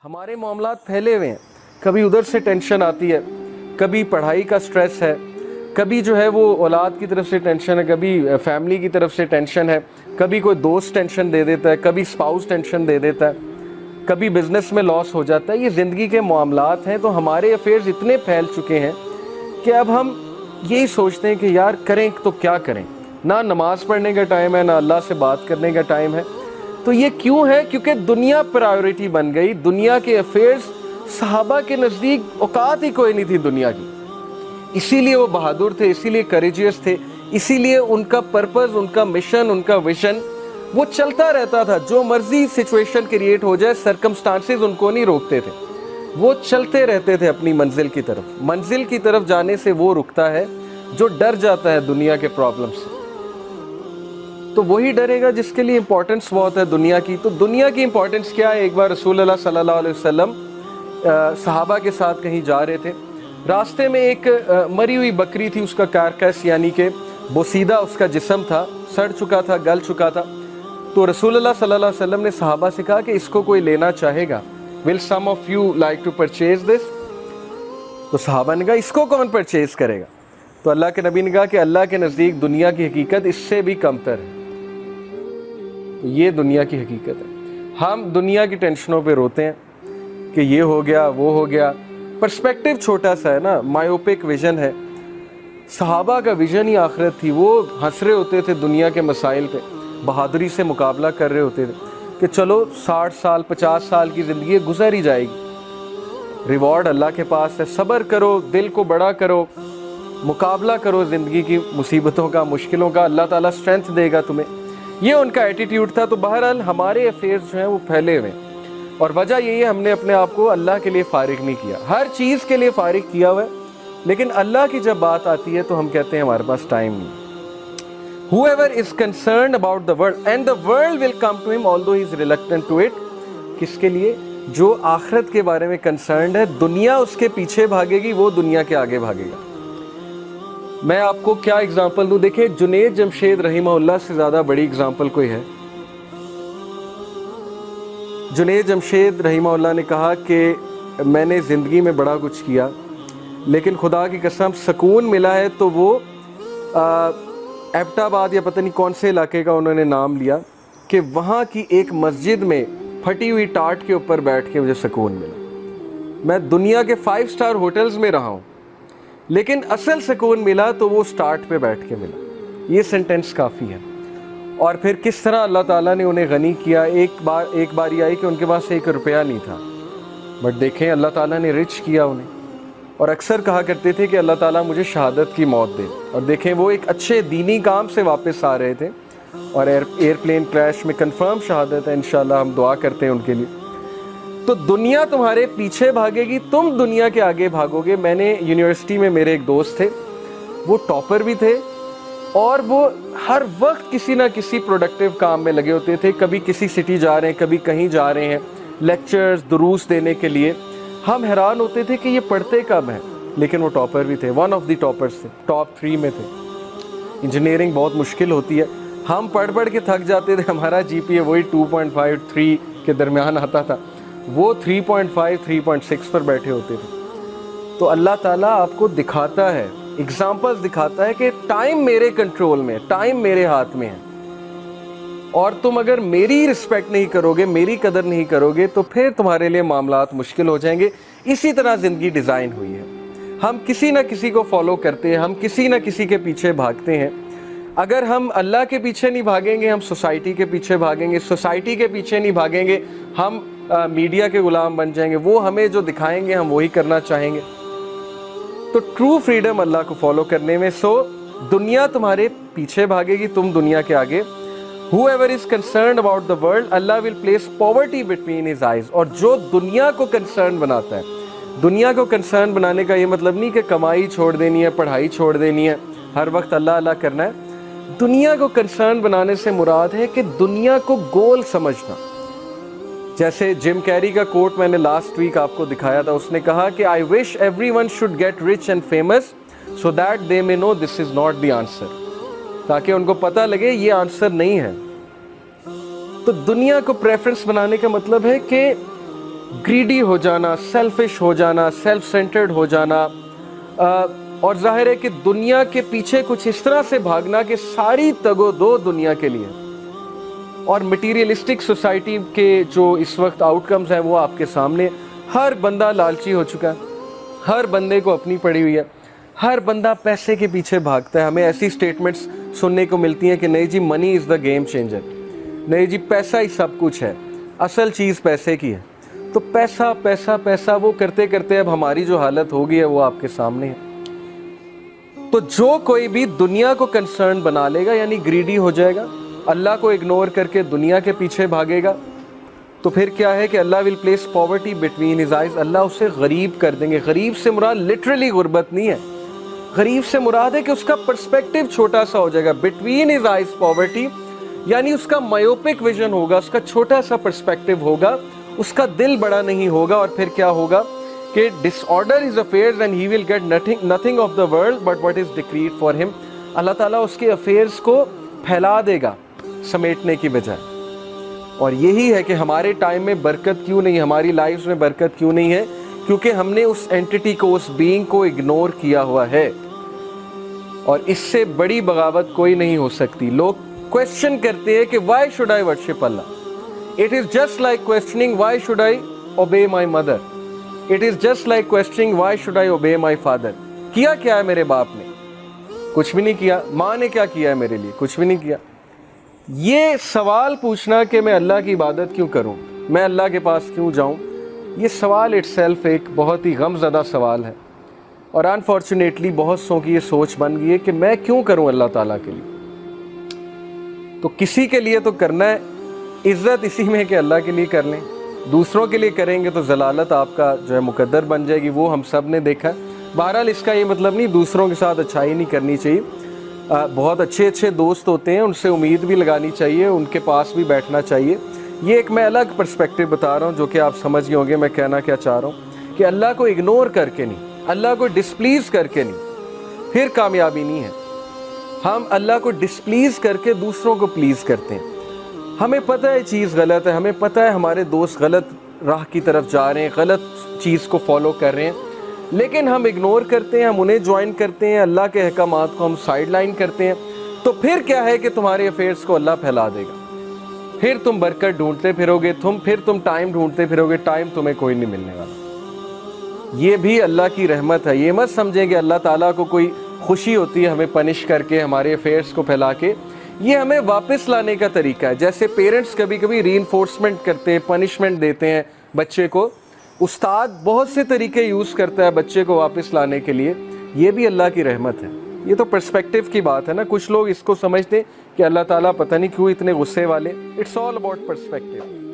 हमारे मामलात फैले हुए हैं, कभी उधर से टेंशन आती है, कभी पढ़ाई का स्ट्रेस है, कभी जो है वो औलाद की तरफ से टेंशन है, कभी फैमिली की तरफ से टेंशन है, कभी कोई दोस्त टेंशन दे देता है, कभी स्पाउस टेंशन दे देता है, कभी बिजनेस में लॉस हो जाता है। ये ज़िंदगी के मामलात हैं। तो हमारे अफेयर्स इतने फैल चुके हैं कि अब हम यही सोचते हैं कि यार करें तो क्या करें, ना नमाज पढ़ने का टाइम है, ना अल्लाह से बात करने का टाइम है। तो ये क्यों है? क्योंकि दुनिया प्रायोरिटी बन गई। दुनिया के अफेयर्स, सहाबा के नज़दीक औकात ही कोई नहीं थी दुनिया की। इसीलिए वो बहादुर थे, इसीलिए करेजियस थे, इसीलिए उनका पर्पस, उनका मिशन, उनका विजन वो चलता रहता था। जो मर्जी सिचुएशन क्रिएट हो जाए, सर्कमस्टांसेस उनको नहीं रोकते थे, वो चलते रहते थे अपनी मंजिल की तरफ। मंजिल की तरफ जाने से वो रुकता है जो डर जाता है दुनिया के प्रॉब्लम से। तो वही डरेगा जिसके लिए इंपॉर्टेंस बहुत है दुनिया की। तो दुनिया की इंपॉर्टेंस क्या है? एक बार रसूल अल्लाह सल्लल्लाहु अलैहि वसल्लम सहाबा के साथ कहीं जा रहे थे। रास्ते में एक मरी हुई बकरी थी, उसका कारकस यानी कि बोसीदा उसका जिस्म था, सड़ चुका था, गल चुका था। तो रसूल अल्लाह सल्लल्लाहु अलैहि वसल्लम ने सहाबा से कहा कि इसको कोई लेना चाहेगा? Will some of you like to purchase this? तो सहाबा ने कहा इसको कौन परचेज करेगा? तो अल्लाह के नबी ने कहा कि अल्लाह के नज़दीक दुनिया की हकीकत इससे भी कमतर है। तो ये दुनिया की हकीकत है। हम दुनिया की टेंशनों पे रोते हैं कि ये हो गया, वो हो गया। पर्सपेक्टिव छोटा सा है ना, मायोपिक विजन है। सहाबा का विजन ही आखिरत थी। वो हंस रहे होते थे दुनिया के मसाइल पे, बहादुरी से मुकाबला कर रहे होते थे कि चलो 60 साल 50 साल की ज़िंदगी गुजर ही जाएगी, रिवॉर्ड अल्लाह के पास है। सब्र करो, दिल को बड़ा करो, मुकाबला करो ज़िंदगी की मुसीबतों का, मुश्किलों का, अल्लाह ताला स्ट्रेंथ देगा तुम्हें। ये उनका एटीट्यूड था। तो बहरहाल हमारे अफेयर्स जो हैं वो फैले हुए हैं, और वजह यही है हमने अपने आप को अल्लाह के लिए फ़ारिग नहीं किया। हर चीज़ के लिए फ़ारिग किया हुआ है, लेकिन अल्लाह की जब बात आती है तो हम कहते हैं हमारे पास टाइम नहीं। Whoever is concerned about the world and the world will come to him although he is reluctant to it. किसके लिए? जो आखिरत के बारे में कंसर्न है। दुनिया उसके पीछे भागेगी, वो दुनिया के आगे भागेगा। मैं आपको क्या एग्जांपल दूं? देखिए, जुनैद जमशेद रहीमहुल्लाह से ज़्यादा बड़ी एग्जांपल कोई है? जुनैद जमशेद रहीमहुल्लाह ने कहा कि मैंने ज़िंदगी में बड़ा कुछ किया, लेकिन खुदा की कसम सुकून मिला है तो वो एबटाबाद या पता नहीं कौन से इलाके का उन्होंने नाम लिया कि वहाँ की एक मस्जिद में फटी हुई टाट के ऊपर बैठ के मुझे सुकून मिला। मैं दुनिया के 5 स्टार होटल्स में रहा हूँ, लेकिन असल सुकून मिला तो वो स्टार्ट पे बैठ के मिला। ये सेंटेंस काफ़ी है। और फिर किस तरह अल्लाह ताला ने उन्हें गनी किया। एक बारी आई कि उनके पास 1 रुपया नहीं था, बट देखें अल्लाह ताला ने रिच किया उन्हें। और अक्सर कहा करते थे कि अल्लाह ताला मुझे शहादत की मौत दे। और देखें वो एक अच्छे दीनी काम से वापस आ रहे थे, और एयरप्लेन क्रैश में कंफर्म शहादत है। इंशाल्लाह हम दुआ करते हैं उनके लिए। तो दुनिया तुम्हारे पीछे भागेगी, तुम दुनिया के आगे भागोगे। मैंने यूनिवर्सिटी में मेरे एक दोस्त थे, वो टॉपर भी थे, और वो हर वक्त किसी ना किसी प्रोडक्टिव काम में लगे होते थे। कभी किसी सिटी जा रहे हैं, कभी कहीं जा रहे हैं, लेक्चर्स दुरूस देने के लिए। हम हैरान होते थे कि ये पढ़ते कब हैं, लेकिन वो टॉपर भी थे, वन ऑफ द टॉपर्स थे, टॉप 3 में थे। इंजीनियरिंग बहुत मुश्किल होती है, हम पढ़ पढ़ के थक जाते थे। हमारा जीपीए वही 2.5 3 के दरमियान आता था, वो 3.5 3.6 पर बैठे होते थे। तो अल्लाह ताला आपको दिखाता है, एग्जाम्पल्स दिखाता है कि टाइम मेरे कंट्रोल में, टाइम मेरे हाथ में है, और तुम अगर मेरी रिस्पेक्ट नहीं करोगे, मेरी कदर नहीं करोगे, तो फिर तुम्हारे लिए मामलात मुश्किल हो जाएंगे। इसी तरह ज़िंदगी डिज़ाइन हुई है। हम किसी न किसी को फॉलो करते हैं, हम किसी न किसी के पीछे भागते हैं। अगर हम अल्लाह के पीछे नहीं भागेंगे, हम सोसाइटी के पीछे भागेंगे। सोसाइटी के पीछे नहीं भागेंगे, हम मीडिया के गुलाम बन जाएंगे। वो हमें जो दिखाएंगे हम वही करना चाहेंगे। तो ट्रू फ्रीडम अल्लाह को फॉलो करने में। सो दुनिया तुम्हारे पीछे भागेगी, तुम दुनिया के आगे। Whoever is concerned about the world, Allah will place poverty between his eyes. और जो दुनिया को कंसर्न बनाता है, दुनिया को कंसर्न बनाने का ये मतलब नहीं कि कमाई छोड़ देनी है, पढ़ाई छोड़ देनी है, हर वक्त अल्लाह अल्लाह करना है। दुनिया को कंसर्न बनाने से मुराद है कि दुनिया को गोल समझना। जैसे जिम कैरी का कोट मैंने लास्ट वीक आपको दिखाया था, उसने कहा कि I wish everyone should get rich and famous so that they may know this is not the answer, ताकि उनको पता लगे ये आंसर नहीं है। तो दुनिया को प्रेफरेंस बनाने का मतलब है कि ग्रीडी हो जाना, सेल्फिश हो जाना, सेल्फ सेंटर्ड हो जाना, और जाहिर है कि दुनिया के पीछे कुछ इस तरह से भागना कि सारी तगो-दो दुनिया के लिए। और मटीरियलिस्टिक सोसाइटी के जो इस वक्त आउटकम्स हैं वो आपके सामने। हर बंदा लालची हो चुका है, हर बंदे को अपनी पड़ी हुई है, हर बंदा पैसे के पीछे भागता है। हमें ऐसी स्टेटमेंट्स सुनने को मिलती हैं कि नहीं जी money is the game changer, नहीं जी पैसा ही सब कुछ है, असल चीज़ पैसे की है। तो पैसा पैसा पैसा वो करते करते अब हमारी जो हालत हो गई है वो आपके सामने है। तो जो कोई भी दुनिया को कंसर्न बना लेगा यानी ग्रीडी हो जाएगा, अल्लाह को इग्नोर करके दुनिया के पीछे भागेगा, तो फिर क्या है कि अल्लाह will place poverty between his eyes, अल्लाह उसे गरीब कर देंगे। गरीब से मुराद लिटरली गुर्बत नहीं है, गरीब से मुराद है कि उसका पर्सपेक्टिव छोटा सा हो जाएगा। बिटवीन हिज आइज पॉवर्टी यानी उसका मायोपिक विजन होगा, उसका छोटा सा पर्सपेक्टिव होगा, उसका दिल बड़ा नहीं होगा। और फिर क्या होगा कि disorder his affairs and he will get nothing of the world but what is decreed for him. अल्लाह ताला उसके अफेयर्स को फैला देगा समेटने की बजाय। और यही है कि हमारे टाइम में बरकत क्यों नहीं, हमारी लाइफ में बरकत क्यों नहीं है, क्योंकि हमने उस एंटिटी को, उस बीइंग को इग्नोर किया हुआ है। और इससे बड़ी बगावत कोई नहीं हो सकती। लोग क्वेश्चन करते हैं कि व्हाई शुड आई वर्शिप अल्लाह। It is just like questioning why should I obey my mother, it is just like questioning why should I obey my father. किया क्या है मेरे बाप ने? कुछ भी नहीं किया। माँ ने क्या किया है मेरे लिए? कुछ भी नहीं किया। ये सवाल पूछना कि मैं अल्लाह की इबादत क्यों करूं, मैं अल्लाह के पास क्यों जाऊं, ये सवाल इटसेल्फ एक बहुत ही गमज़दा सवाल है। और अनफॉर्चुनेटली बहुत सौ की ये सोच बन गई है कि मैं क्यों करूं अल्लाह ताला के लिए। तो किसी के लिए तो करना है, इज़्ज़त इसी में है कि अल्लाह के लिए कर लें। दूसरों के लिए करेंगे तो जलालत आपका जो है मुकद्दर बन जाएगी, वो हम सब ने देखा है। बहरहाल इसका ये मतलब नहीं दूसरों के साथ अच्छाई नहीं करनी चाहिए। बहुत अच्छे अच्छे दोस्त होते हैं, उनसे उम्मीद भी लगानी चाहिए, उनके पास भी बैठना चाहिए। ये एक मैं अलग पर्सपेक्टिव बता रहा हूँ जो कि आप समझ गए होंगे मैं कहना क्या चाह रहा हूँ, कि अल्लाह को इग्नोर करके नहीं, अल्लाह को डिसप्लीज़ करके नहीं, फिर कामयाबी नहीं है। हम अल्लाह को डिसप्लीज़ करके दूसरों को प्लीज़ करते हैं। हमें पता है चीज़ गलत है, हमें पता है हमारे दोस्त गलत राह की तरफ जा रहे हैं, गलत चीज़ को फॉलो कर रहे हैं, लेकिन हम इग्नोर करते हैं, हम उन्हें ज्वाइन करते हैं, अल्लाह के अहकामात को हम साइड लाइन करते हैं। तो फिर क्या है कि तुम्हारे अफेयर्स को अल्लाह फैला देगा। फिर तुम बरकत ढूंढते फिरोगे, फिर तुम टाइम ढूंढते फिरोगे, टाइम तुम्हें कोई नहीं मिलने वाला। ये भी अल्लाह की रहमत है। ये मत समझें कि अल्लाह ताला को कोई खुशी होती है हमें पनिश करके, हमारे अफेयर्स को फैला के। ये हमें वापस लाने का तरीका है। जैसे पेरेंट्स कभी कभी रीइंफोर्समेंट करते हैं, पनिशमेंट देते हैं बच्चे को, उस्ताद बहुत से तरीके यूज़ करता है बच्चे को वापस लाने के लिए। ये भी अल्लाह की रहमत है। ये तो पर्सपेक्टिव की बात है ना। कुछ लोग इसको समझते हैं कि अल्लाह ताला पता नहीं क्यों इतने गुस्से वाले। It's all about perspective.